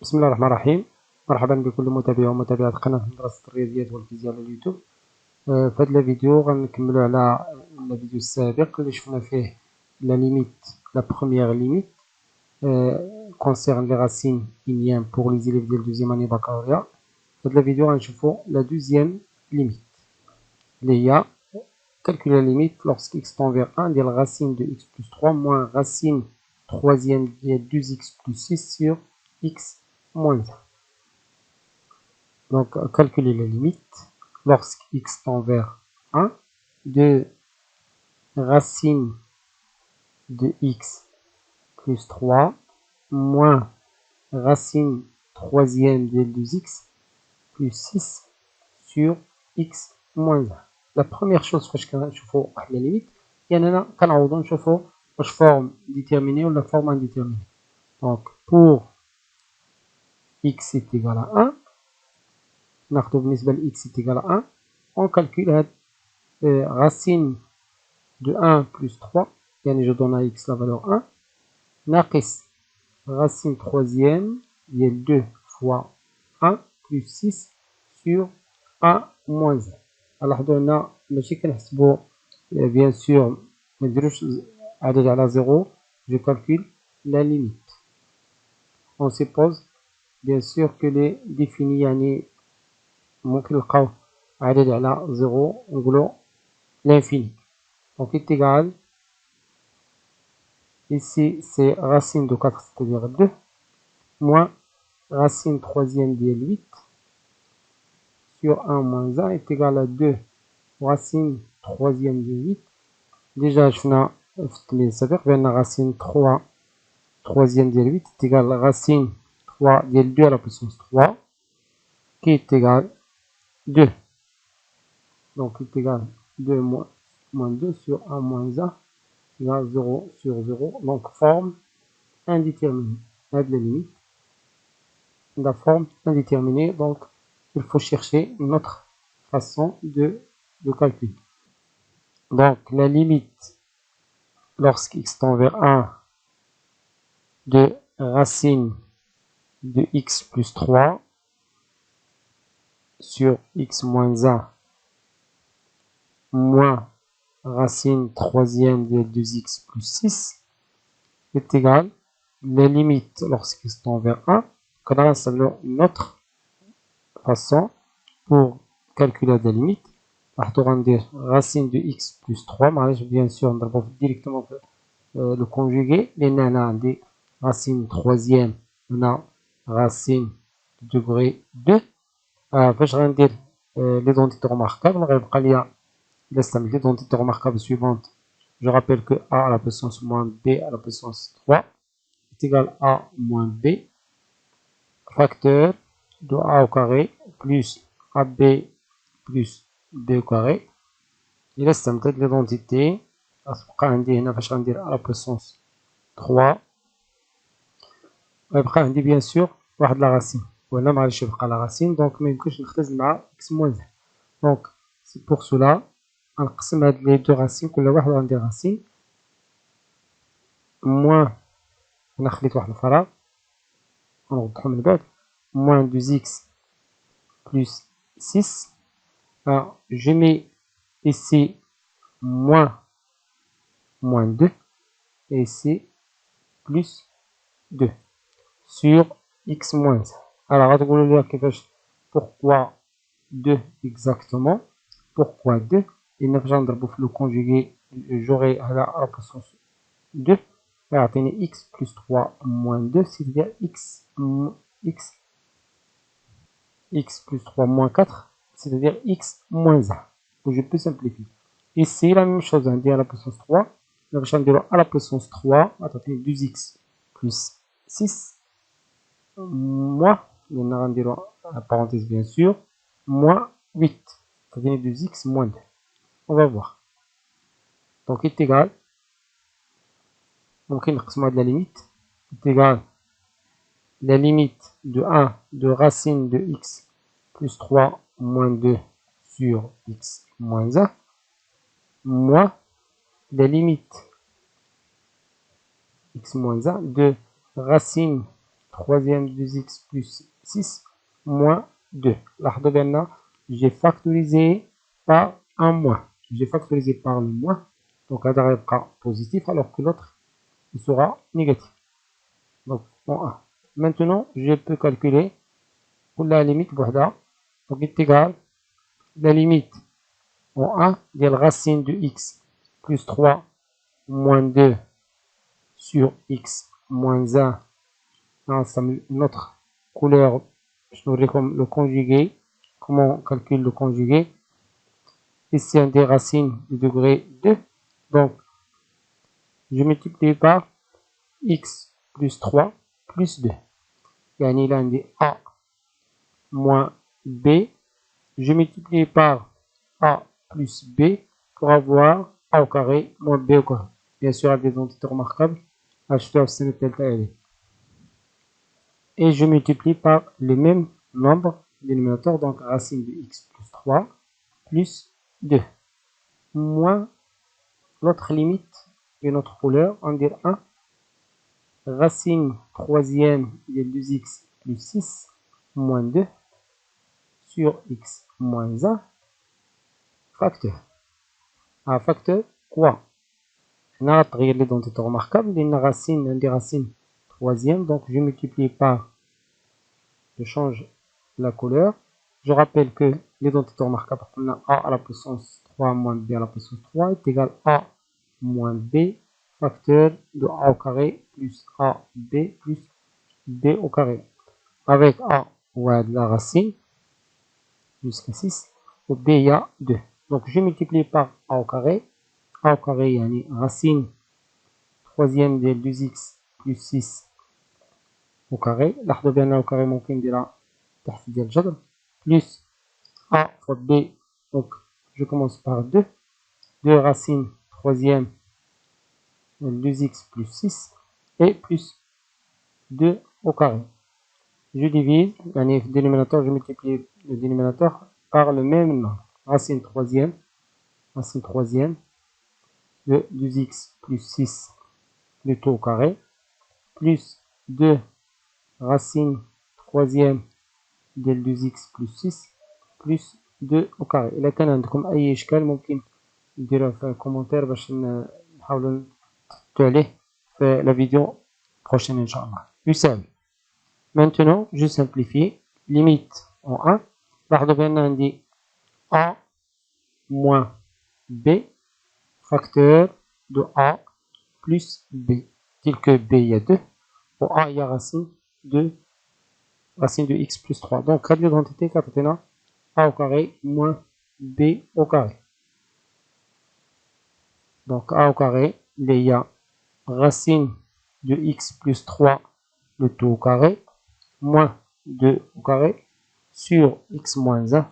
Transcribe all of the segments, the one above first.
بسم الله الرحمن الرحيم. مرحبا بكل متابع ومتابعة قناة مدرسة الرياضيات والفيزياء على اليوتيوب. في هذا الفيديو غنكملو على الفيديو السابق اللي شفنا فيه لا ليميت لا بروميير ليميت concerne les racines iliennes pour les élèves de la deuxième année baccalauréat. في هذا الفيديو غنشوفو la deuxième limite اللي هي calculer la limite lorsque x tend vers 1 ديال racine de x plus 3 moins racine troisième ديال 2x plus 6 sur x moins 1. Donc, calculer la limite lorsque x tend vers 1 de racine de x plus 3 moins racine troisième de 2x plus 6 sur x moins 1. La première chose que je vois la limite, il y en a quand je vois la forme déterminée ou la forme indéterminée. Donc, pour x est égal à 1, x est égal à 1, on calcule racine de 1 plus 3, je donne à x la valeur 1, ناقص racine troisième, il y a 2 fois 1 plus 6 sur 1 moins 1. Alors, هنا ماشي كنحسبو bien sûr ما نديروش عدد على 0, je calcule la limite. On suppose bien sûr que les définis يعني ممكن نلقاو عدد على 0 نقولو l'infini. Donc est égal, ici c'est racine de 4, c'est-à-dire 2, moins racine troisième de 8 sur 1 moins 1 est égal à 2 racine troisième de 8. Déjà, je fais une racine 3 troisième de 8 est égal à racine 3 de 2 à la puissance 3 qui est égal 2. Donc est égal 2 moins 2 sur 1 moins 1 égale 0 sur 0. Donc forme indéterminée. La limite. La forme indéterminée. Donc il faut chercher une autre façon de calculer. Donc la limite lorsqu'x tend vers 1 de racine de x plus 3 sur x moins 1 moins racine troisième de 2x plus 6 est égal la limite lorsqu'x tend vers 1. On a une autre façon pour calculer la limite. On va racine de x plus 3. Bien sûr, on va directement le conjuguer. Les nanas des racine troisième, on a racine de degré 2. Je vais dire l'identité remarquable. On va l'identité remarquable suivante. Je rappelle que a à la puissance moins b à la puissance 3 est égal à a moins b facteur de a au carré plus ab plus b au carré. Il reste l'identité à la puissance 3 ويبقى عندي bien sûr واحد la racine وهنا معليش يبقى la racine donc ما يمكنش نختزل مع x moins 1. donc c'est pour cela غنقسم هاد les deux racines كل واحد غندير racine moins هنا خليت واحد الفراغ غنوضحو من بعد moins 2x plus 6. Alors je mets ici moins 2 et ici plus 2 sur x moins 1. Alors, pourquoi 2 exactement? Pourquoi 2? Et le conjugué, j'aurai à la puissance 2. x plus 3 moins 2, c'est-à-dire x plus 3 moins 4, c'est-à-dire x moins 1. Donc, je peux simplifier. Ici, la même chose, on dit à la puissance 3. À la puissance 3, 2x plus 6. Moins, il y en a la parenthèse bien sûr, moins 8. Ça vient 2x moins 2. On va voir. Donc, est égal. Donc, il y a de la limite. Est égal. La limite de 1 de racine de x plus 3 moins 2 sur x moins 1 moins la limite x moins 1 de racine troisième de 2x plus 6 moins 2. لاحظوا بأن j'ai factorisé par un moins. J'ai factorisé par le moins. Donc, هذا غيبقى positif alors que l'autre il sera négatif. Donc, en 1. Maintenant, je peux calculer pour la limite بوحدها. Donc, est égal la limite en 1 de la racine de x plus 3 moins 2 sur x moins 1. Notre couleur, je n'aurai comme le conjugué. Comment on calcule le conjugué? Ici, un des racines du degré 2. Donc, je multiplie par x plus 3 plus 2. يعني il a un des a moins b. Je multiplie par a plus b pour avoir a au carré moins b au carré. Bien sûr, avec des entités remarquables. Et je multiplie par le même nombre dénominateur, donc racine de x plus 3 plus 2 moins l'autre limite de notre couleur, on dit 1 racine troisième de 2x plus 6 moins 2 sur x moins 1 facteur. Un facteur quoi? On a l'identité remarquable, une racine, des racines troisième, donc je multiplie par, je change la couleur. Je rappelle que l'identité remarquable, on a a à la puissance 3 moins b à la puissance 3 est égal à a moins b facteur de a au carré plus ab plus b au carré. Avec a ou de la racine jusqu'à 6, au b il y a 2. Donc je multiplie par a au carré. a au carré يعني racine troisième de 2x plus 6 au carré. لاحظوا بأن au carré ممكن نديرها تحت ديال الجذر plus a fois b. Donc je commence par 2. 2 racine troisième de 2x plus 6 et plus 2 au carré. Je divise, le dénominateur, je multiplie le dénominateur par le même nombre. Racine troisième de 2x plus 6 le tout au carré, plus 2 racine troisième de 2x plus 6 plus 2 au carré. إلا كان عندكم أي إشكال ممكن ديروه في الكومنتير باش نحاولوا نحطوا عليه في la vidéo prochaine إن شاء الله. يساوي. Maintenant, je simplifie. Limite en 1. لاحظوا بأن عندي a moins b facteur de a plus b. Tel que b il y a 2. Au a il y a racine de x plus 3. Donc, cette identité كتعطينا a au carré moins b au carré. Donc, a au carré, il y a racine de x plus 3 le tout au carré moins 2 au carré sur x moins 1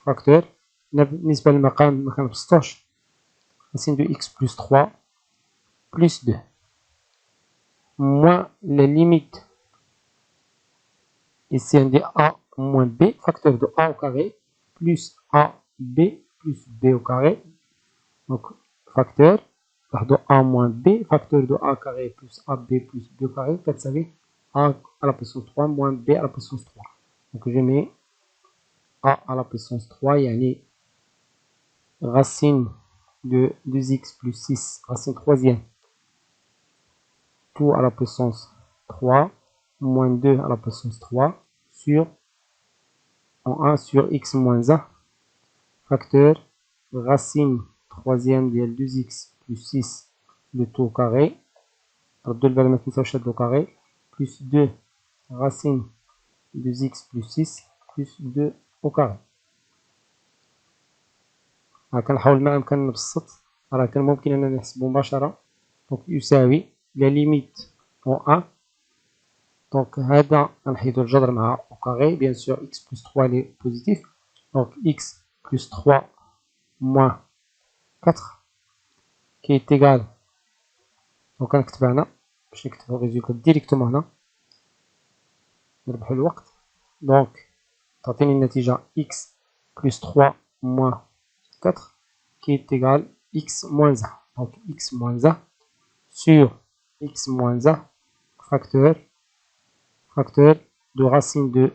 facteur. بالنسبة للمقام ما كنبسطوش racine de x plus 3 plus 2 moins la limite ici on dit a moins b facteur de a au carré plus ab plus b au carré. Donc facteur pardon a moins b facteur de a carré plus ab plus b au carré كتساوي a à la puissance 3 moins b à la puissance 3. Donc je mets a à la puissance 3 يعني racine de 2x plus 6 racine troisième tout à la puissance 3 moins 2 à la puissance 3 sur en 1 sur x moins 1 facteur racine troisième de 2x plus 6 le tout au carré au carré plus 2 racine 2x plus 6 plus 2 au carré. كنحاول ما أمكن نبسط راه كان ممكن أننا نحسبو مباشرة. دونك يساوي لا ليميت en 1. Donc هذا غنحيدو الجذر مع au carré bien sûr x plus 3 est positif. Donc x plus 3 moins 4 qui est égal. Donc غنكتبها هنا باش نكتبو الريزولتا ديريكتومون هنا نربحو الوقت. دونك تعطيني النتيجة x plus 3 moins 4 qui est égal x moins 1. Donc x moins 1 sur x moins 1 facteur facteur de racine de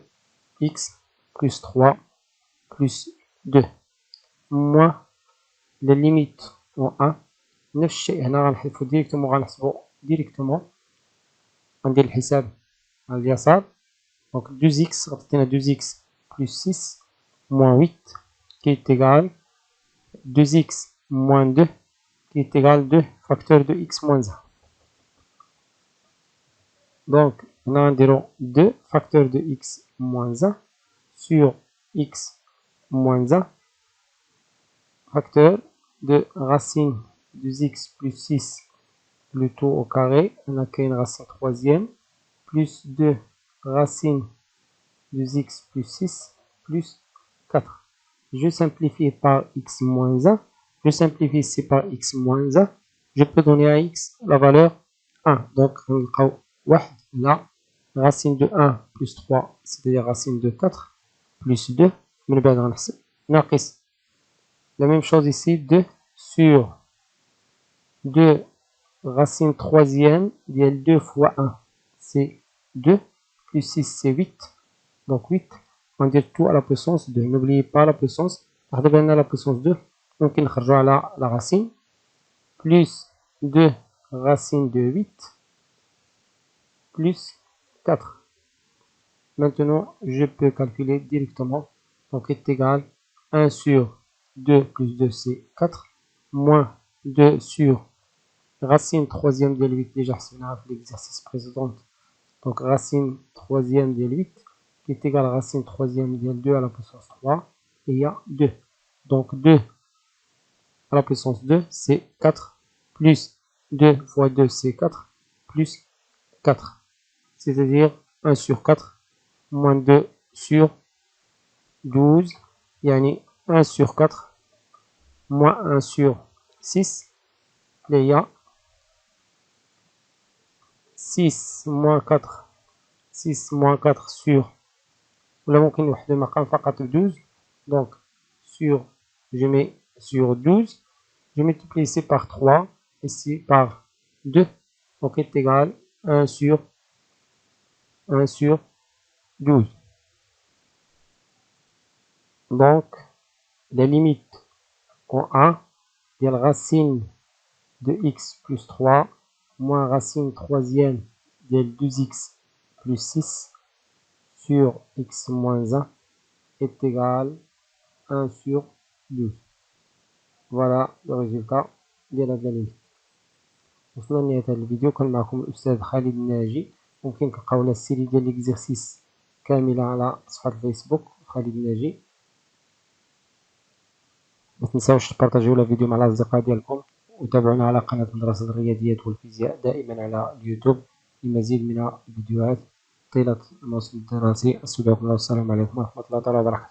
x plus 3 plus 2 moins la limite en 1. نفس الشيء هنا غنحذفو ديريكتومون، غنحسبو ديريكتومون، غندير الحساب على اليسار. دونك 2x غتعطينا 2x plus 6 moins 8 qui est égal 2x moins 2 qui est égal 2 facteur de x moins 1. Donc, on a 2 facteur de x moins 1 sur x moins 1 facteur de racine de x plus 6 plutôt au carré. On a qu'une racine troisième plus 2 racine de x plus 6 plus 4. Je simplifie par x moins 1. Je simplifie ici par x moins 1. Je peux donner à x la valeur 1. Donc, on a là, racine de 1 plus 3, c'est-à-dire racine de 4 plus 2. La même chose ici, 2 sur 2 racine troisième, il y a 2 fois 1, c'est 2, plus 6, c'est 8. Donc 8, on dit tout à la puissance 2. N'oubliez pas la puissance. À la puissance 2, donc il y a la racine, plus 2 racine de 8, plus 4. Maintenant, je peux calculer directement. Donc est égal 1 sur 2 plus 2, c'est 4, moins 2 sur racine troisième de 8, déjà c'est l'exercice précédent. Donc racine troisième de 8 qui est égal à racine troisième de 2 à la puissance 3, et il y a 2. Donc 2 à la puissance 2, c'est 4, plus 2 fois 2, c'est 4, plus 4. C'est-à-dire 1 sur 4, moins 2 sur 12, yani 1 sur 4, moins 1 sur 6, il y a 6 moins 4 sur, ولا ممكن وحده مقام فقط 12. Donc sur, je mets sur 12, je multiplie ici par 3, ici par 2, donc est égal 1 sur 12. Donc la limite en 1, il y a la racine de x plus 3 moins racine troisième de 2x plus 6 sur x moins 1 est égal 1 sur 12. Voilà le résultat ديال هاد limite. وصلنا لنهاية هاد الفيديو. كان معكم الأستاذ خالد الناجي. ممكن تلقاو لنا السيري ديال ليكزيرسيس كاملة على صفحة الفيسبوك خالد الناجي. متنساوش تبارطاجيو الفيديو مع الأصدقاء ديالكم، وتابعونا على قناة مدرسة الرياضيات والفيزياء دائما على اليوتيوب لمزيد من الفيديوهات طيلة الموسم الدراسي. أستودعكم الله والسلام عليكم ورحمة الله تعالى وبركاته.